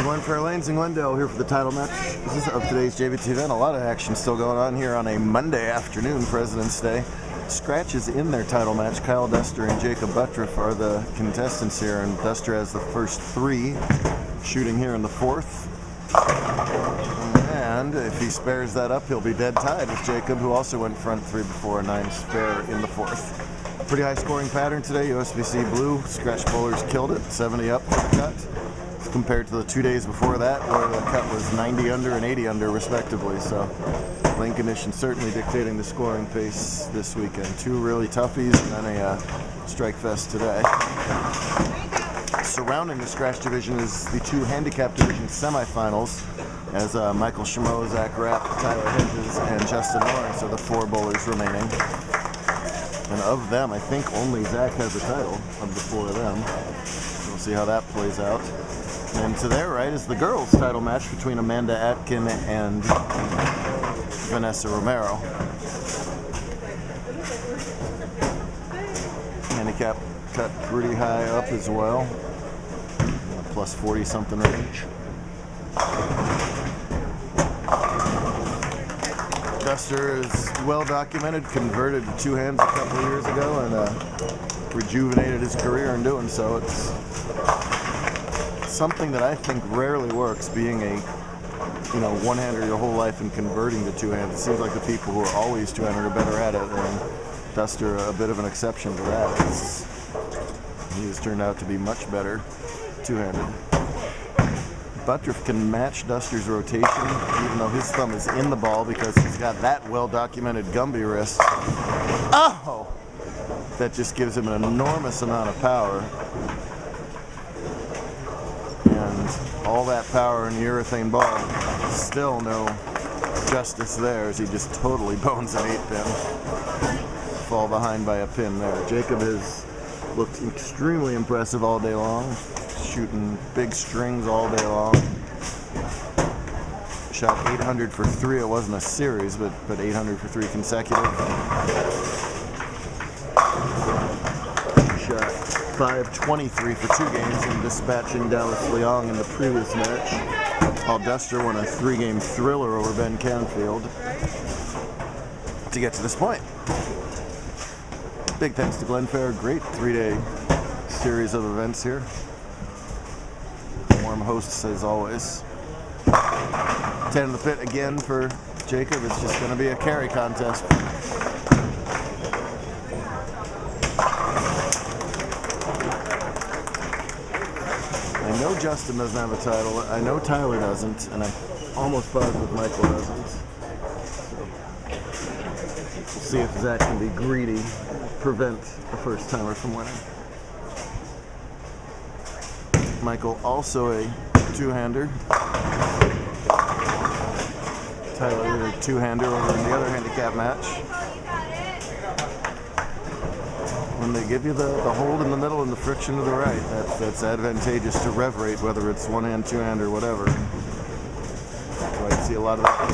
from Glenfair Lanes in Glendale here for the title match. This is of today's JBT event. A lot of action still going on here on a Monday afternoon, President's Day. Scratches in their title match. Kyle Duster and Jakob Butturff are the contestants here, and Duster has the first three, shooting here in the fourth. And if he spares that up, he'll be dead tied with Jakob, who also went front three before a 9 spare in the fourth. Pretty high scoring pattern today. USBC blue, scratch bowlers killed it, 70 up for the cut, compared to the 2 days before that, where the cut was 90 under and 80 under respectively. So lane conditions certainly dictating the scoring pace this weekend. Two really toughies and then a strike fest today. Surrounding the scratch division is the two handicap division semifinals, as Michael Shimo, Zach Rapp, Tyler Hedges, and Justin Lawrence are the four bowlers remaining. And of them, I think only Zach has a title of the four of them. We'll see how that plays out. And to their right is the girls' title match between Amanda Atkin and Vanessa Romero. Handicap cut pretty high up as well, plus 40 something range. Duster is well documented, converted to two hands a couple of years ago, and rejuvenated his career in doing so. It's something that I think rarely works, being a one-hander your whole life and converting to two hands. It seems like the people who are always two-handed are better at it, and Duster a bit of an exception to that. He has turned out to be much better two-handed. Butturff can match Duster's rotation, even though his thumb is in the ball, because he's got that well-documented Gumby wrist. Oh! That just gives him an enormous amount of power. And all that power in the urethane ball, still no justice there, as he just totally bones an 8-pin. Fall behind by a pin there. Jakob has looked extremely impressive all day long, shooting big strings all day long. Shot 800 for three. It wasn't a series, but 800 for three consecutive. Shot 523 for 2 games in dispatching Dallas Leong in the previous match, while Duster won a 3-game thriller over Ben Canfield to get to this point. Big thanks to Glenfair. Great 3-day series of events here. Warm hosts as always. 10 in the pit again for Jakob. It's just going to be a carry contest. I know Justin doesn't have a title. I know Tyler doesn't, and I'm almost positive Michael doesn't. So we'll see if Zach can be greedy, prevent a first-timer from winning. Michael also a two-hander. Tyler a two-hander over in the other handicap match. When they give you the hold in the middle and the friction to the right, that's advantageous to rev rate, whether it's one-hand, two-hand, or whatever. So I see a lot of that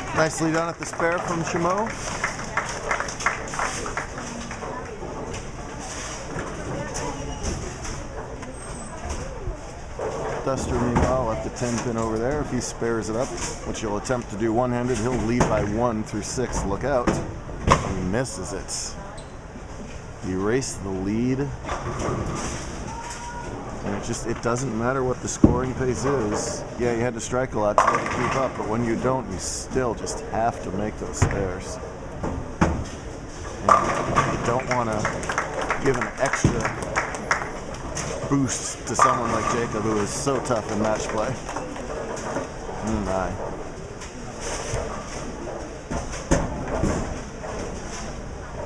today. Nicely done at the spare from Shimo. Duster, meanwhile, left the 10-pin over there. If he spares it up, which he'll attempt to do one-handed, he'll lead by 1 through 6. Look out. He misses it. Erase the lead. And it doesn't matter what the scoring pace is. Yeah, you had to strike a lot to keep up, but when you don't, you still just have to make those spares. And you don't want to give an extra boost to someone like Jakob, who is so tough in match play.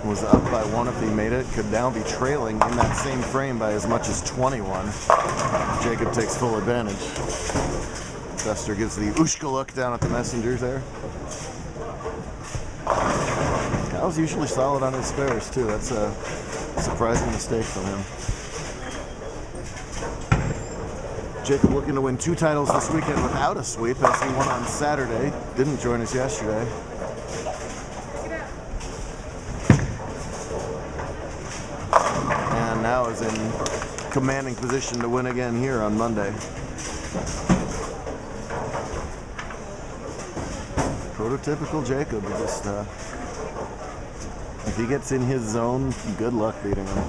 Was up by 1 if he made it, could now be trailing in that same frame by as much as 21. Jakob takes full advantage. Duster gives the Ushka look down at the messengers there. Kyle's usually solid on his spares too. That's a surprising mistake from him. Jakob looking to win 2 titles this weekend without a sweep, as he won on Saturday. Didn't join us yesterday. now is in commanding position to win again here on Monday. Prototypical Jakob. Just if he gets in his zone, good luck beating him.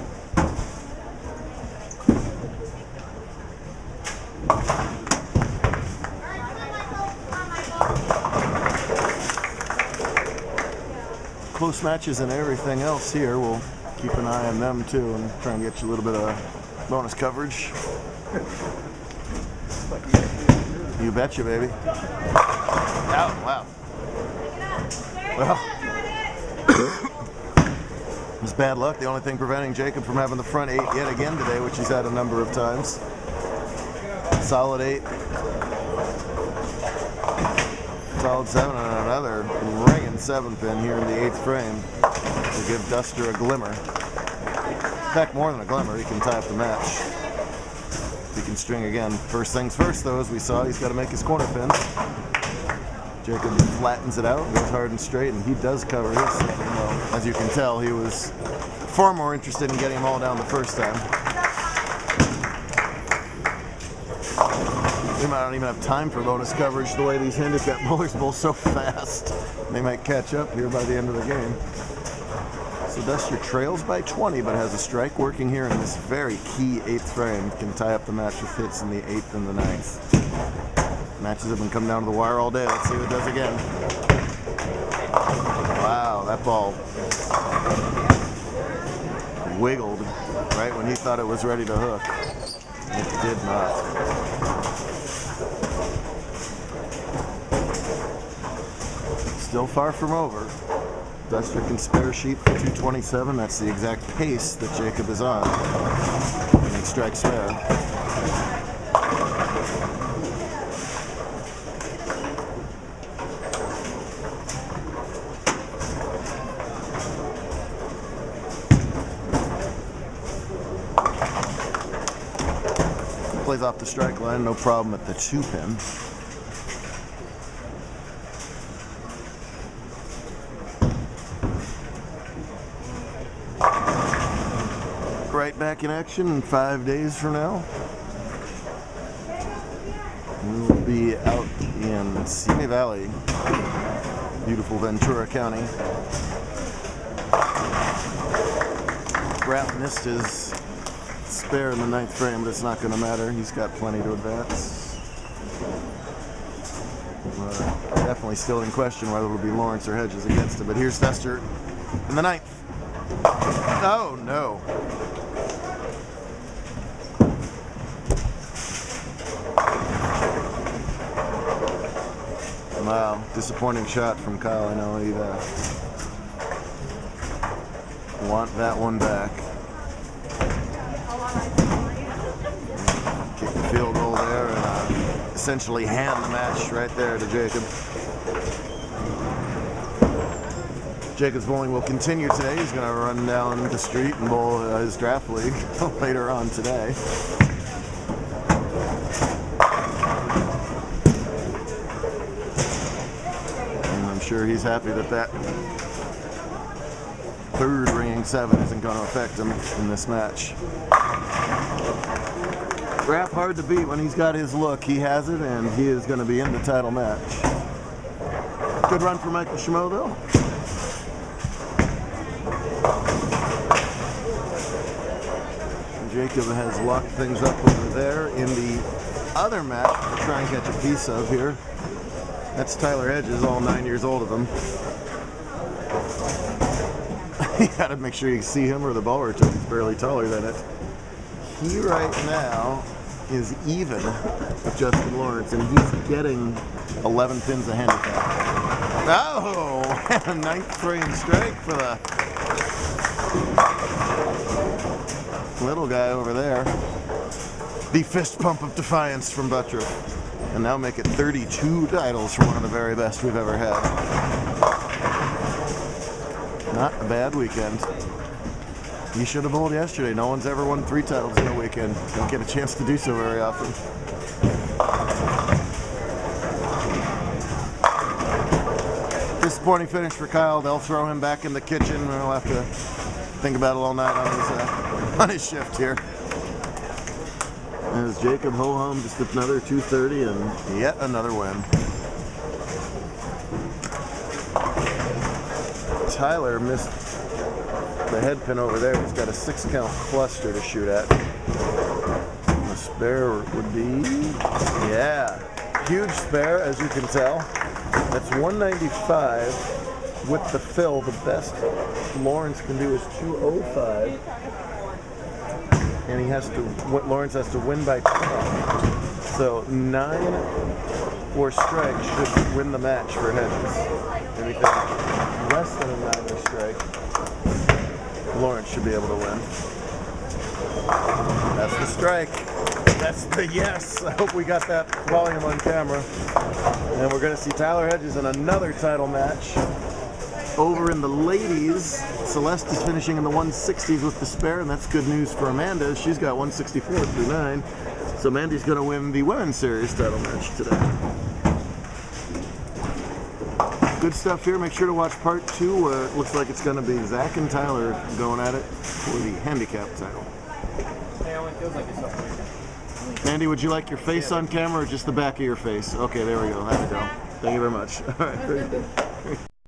Close matches and everything else here. We'll keep an eye on them too and try and get you a little bit of bonus coverage. You betcha, baby. Oh, wow. Well, it's bad luck. The only thing preventing Jakob from having the front 8 yet again today, which he's had a number of times. Solid 8. Solid 7 and another ringing 7 pin here in the 8th frame to give Duster a glimmer. In fact, more than a glimmer, he can tie up the match. He can string again. First things first, though, as we saw, he's got to make his corner pin. Jakob flattens it out, goes hard and straight, and he does cover his 7. Well, as you can tell, he was far more interested in getting them all down the first time. We might not even have time for bonus coverage the way these handicap bowlers bowl so fast. They might catch up here by the end of the game. So Duster trails by 20, but has a strike working here in this very key 8th frame. Can tie up the match with hits in the 8th and the 9th. Matches have been coming down to the wire all day. Let's see what it does again. Wow, that ball wiggled right when he thought it was ready to hook. It did not. Still far from over. Duster can spare sheet for 227. That's the exact pace that Jakob is on. And he strikes spare. Plays off the strike line, no problem at the 2 pin. Right back in action in 5 days from now. We will be out in Simi Valley, beautiful Ventura County. Rapp missed his spare in the 9th frame, but it's not going to matter. He's got plenty to advance. Definitely still in question whether it'll be Lawrence or Hedges against him, but here's Duster in the 9th. Oh, no. Wow, disappointing shot from Kyle. I know he'd want that one back. Kick the field goal there and essentially hand the match right there to Jakob. Jacob's bowling will continue today. He's going to run down the street and bowl his draft league later on today. Sure, he's happy that that 3rd ringing 7 isn't going to affect him in this match. Rapp hard to beat when he's got his look. He has it, and he is going to be in the title match. Good run for Michael Schmo, though. Jakob has locked things up over there in the other match to try and catch a piece of here. That's Tyler Hedges, all 9 years old of him. You gotta make sure you see him or the ball return. He's barely taller than it. He right now is even with Justin Lawrence, and he's getting 11 pins a handicap. Oh, and a 9th frame strike for the little guy over there. The fist pump of defiance from Butturff. And now make it 32 titles from one of the very best we've ever had. Not a bad weekend. He should have bowled yesterday. No one's ever won 3 titles in a weekend. Don't get a chance to do so very often. Disappointing finish for Kyle. They'll throw him back in the kitchen. We'll have to think about it all night on his on his shift here. As Jakob ho-hum, just another 230 and yet another win. Tyler missed the head pin over there. He's got a 6-count cluster to shoot at. The spare would be, yeah, huge spare, as you can tell. That's 195 with the fill. The best Lawrence can do is 205. And he has to, Lawrence has to win by 12. So 9 or strike should win the match for Hedges. Anything less than a 9 or strike, Lawrence should be able to win. That's the strike. That's the yes. I hope we got that volume on camera. And we're going to see Tyler Hedges in another title match. Over in the ladies, Celeste is finishing in the 160s with the spare, and that's good news for Amanda. She's got 164 through 9. So Amanda's going to win the women's series title match today. Good stuff here. Make sure to watch part 2. It looks like it's going to be Zach and Tyler going at it for the handicap title. Andy, would you like your face on camera or just the back of your face? Okay, there we go. There we go. Thank you very much. All right, very good.